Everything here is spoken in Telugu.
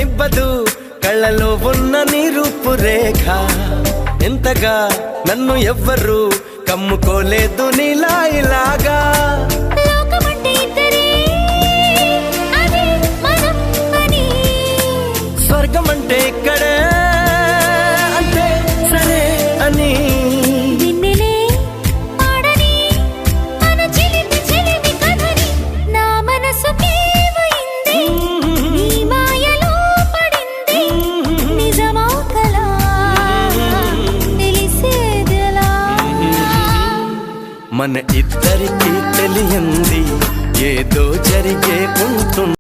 ఉండనివ్వదు కళ్ళలో ఉన్న నీ రూపురేఖ ఎంతగా నన్ను ఎవ్వరు కమ్ముకోలేదు నీలా ఇలాగా స్వర్గం అంటే ఇక్కడే అంటే సరే అని మన ఇద్దరికీ తెలియంది ఏదో జరిగే ఉంటుంది.